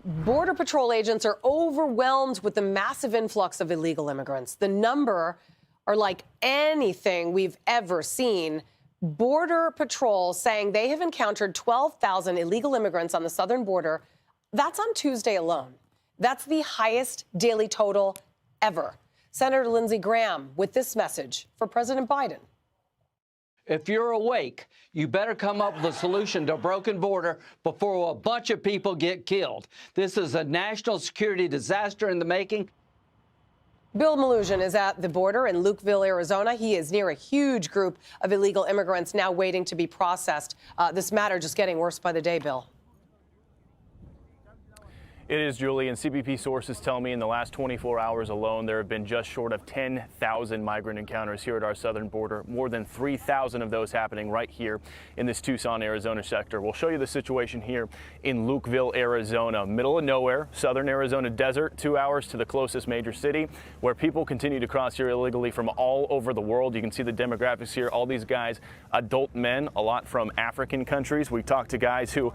Border Patrol agents are overwhelmed with the massive influx of illegal immigrants. The number are like anything we've ever seen. Border Patrol saying they have encountered 12,000 illegal immigrants on the southern border. That's on Tuesday alone. That's the highest daily total ever. Senator Lindsey Graham with this message for President Biden. If you're awake, you better come up with a solution to a broken border before a bunch of people get killed. This is a national security disaster in the making. Bill Melugin is at the border in Lukeville, Arizona. He is near a huge group of illegal immigrants now waiting to be processed. This matter just getting worse by the day, Bill. It is, Julie, and CBP sources tell me in the last 24 hours alone, there have been just short of 10,000 migrant encounters here at our southern border. More than 3,000 of those happening right here in this Tucson, Arizona sector. We'll show you the situation here in Lukeville, Arizona, middle of nowhere, southern Arizona desert, 2 hours to the closest major city, where people continue to cross here illegally from all over the world. You can see the demographics here. All these guys, adult men, a lot from African countries. We talked to guys who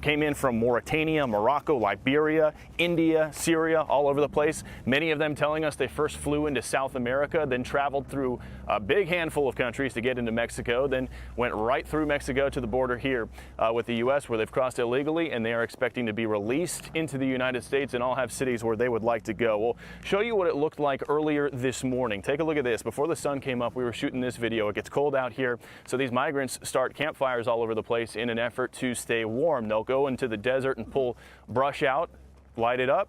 came in from Mauritania, Morocco, Liberia, India, Syria, all over the place. Many of them telling us they first flew into South America, then traveled through a big handful of countries to get into Mexico, then went right through Mexico to the border here with the U.S., where they've crossed illegally, and they are expecting to be released into the United States and all have cities where they would like to go. We'll show you what it looked like earlier this morning. Take a look at this. Before the sun came up, we were shooting this video. It gets cold out here, so these migrants start campfires all over the place in an effort to stay warm. They'll go into the desert and pull brush out, light it up.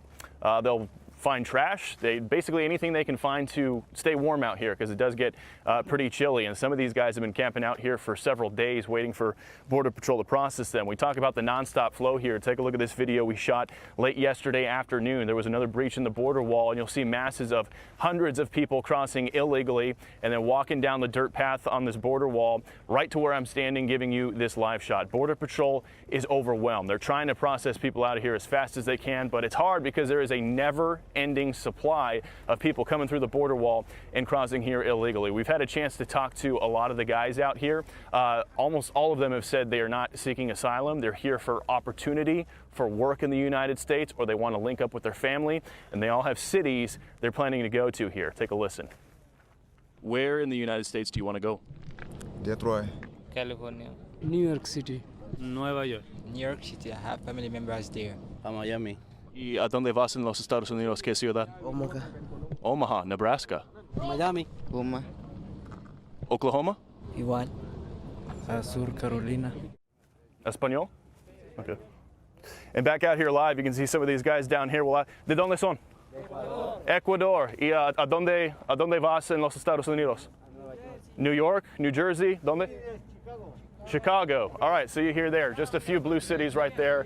They'll find trash. Basically anything they can find to stay warm out here, because it does get pretty chilly. And some of these guys have been camping out here for several days waiting for Border Patrol to process them. We talk about the nonstop flow here. Take a look at this video we shot late yesterday afternoon. There was another breach in the border wall, and you'll see masses of hundreds of people crossing illegally and then walking down the dirt path on this border wall right to where I'm standing giving you this live shot. Border Patrol is overwhelmed. They're trying to process people out of here as fast as they can, but it's hard because there is a never-ending supply of people coming through the border wall and crossing here illegally. We've had a chance to talk to a lot of the guys out here. Almost all of them have said they are not seeking asylum. They're here for opportunity, for work in the United States, or they want to link up with their family, and they all have cities they're planning to go to here. Take a listen. Where in the United States do you want to go? Detroit. California. New York City. Nueva York. New York City. I have family members there. Miami. ¿Y a dónde vas en los Estados Unidos? ¿Qué ciudad? Omaha. Omaha, Nebraska. Miami. Uma. Oklahoma? Igual. Sur Carolina. Español? Okay. And back out here live, you can see some of these guys down here. ¿De dónde son? Ecuador. ¿Y a dónde vas en los Estados Unidos? New York, New Jersey, ¿dónde? Chicago. All right, so you hear there, just a few blue cities right there.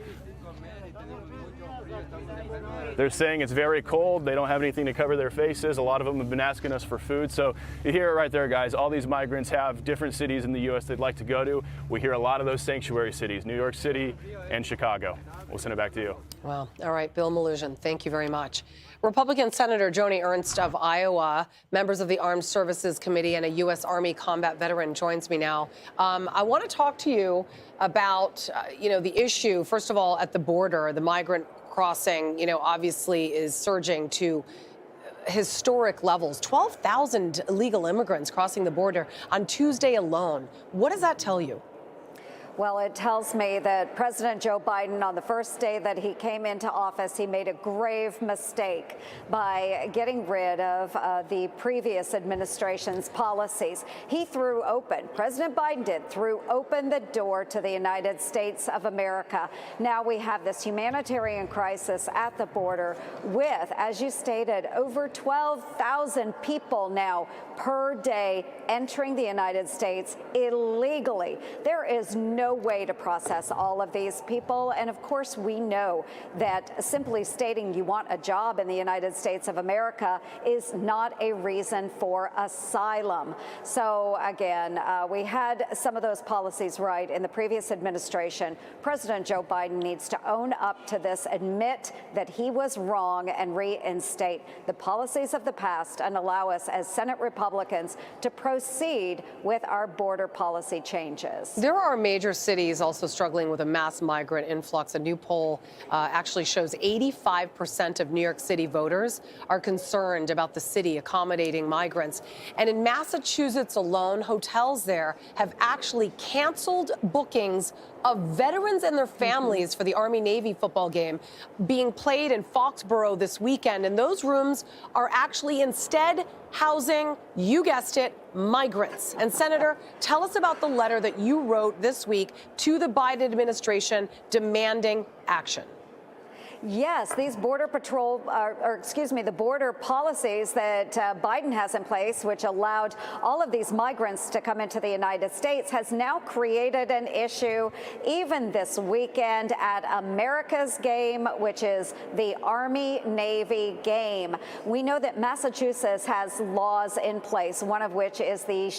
They're saying it's very cold. They don't have anything to cover their faces. A lot of them have been asking us for food. So you hear it right there, guys. All these migrants have different cities in the U.S. they'd like to go to. We hear a lot of those sanctuary cities, New York City and Chicago. We'll send it back to you. Well, all right, Bill Melugin, thank you very much. Republican Senator Joni Ernst of Iowa, members of the Armed Services Committee, and a U.S. Army combat veteran joins me now. I want to talk to you about, the issue, first of all, at the border. The migrant crossing, obviously is surging to historic levels. 12,000 illegal immigrants crossing the border on Tuesday alone. What does that tell you? Well, it tells me that President Joe Biden, on the first day that he came into office, he made a grave mistake by getting rid of the previous administration's policies. He President Biden threw open the door to the United States of America. Now we have this humanitarian crisis at the border with, as you stated, over 12,000 people now per day entering the United States illegally. There is no way to process all of these people. And of course, we know that simply stating you want a job in the United States of America is not a reason for asylum. So again, we had some of those policies right in the previous administration. President Joe Biden needs to own up to this, admit that he was wrong, and reinstate the policies of the past and allow us as Senate Republicans to proceed with our border policy changes. There are major Your city is also struggling with a mass migrant influx. A new poll actually shows 85% of New York City voters are concerned about the city accommodating migrants. And in Massachusetts alone, hotels there have actually canceled bookings of veterans and their families for the Army-Navy football game being played in Foxborough this weekend. And those rooms are actually instead housing, you guessed it, migrants. And Senator, tell us about the letter that you wrote this week to the Biden administration demanding action. Yes, these border patrol, the border policies that Biden has in place, which allowed all of these migrants to come into the United States, has now created an issue even this weekend at America's game, which is the Army-Navy game. We know that Massachusetts has laws in place, one of which is the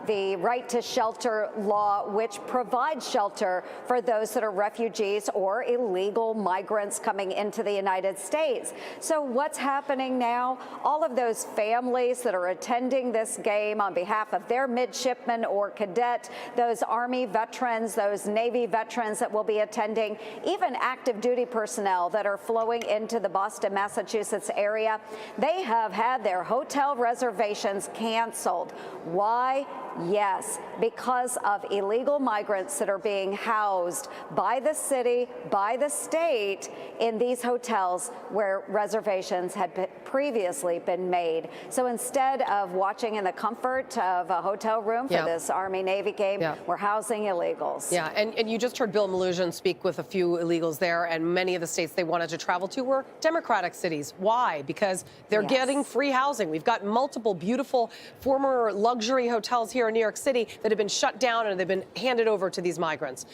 the right to shelter law, which provides shelter for those that are refugees or illegal migrants coming into the United States. So what's happening now? All of those families that are attending this game on behalf of their midshipmen or cadet, those Army veterans, those Navy veterans that will be attending, even active duty personnel that are flowing into the Boston, Massachusetts area, they have had their hotel reservations canceled. Why? Yes, because of illegal migrants that are being housed by the city, by the state, in these hotels where reservations had previously been made. So instead of watching in the comfort of a hotel room for this Army-Navy game, we're housing illegals. Yeah, and you just heard Bill Maloogian speak with a few illegals there, and many of the states they wanted to travel to were Democratic cities. Why? Because they're getting free housing. We've got multiple beautiful former luxury hotels here in New York City that have been shut down and they've been handed over to these migrants.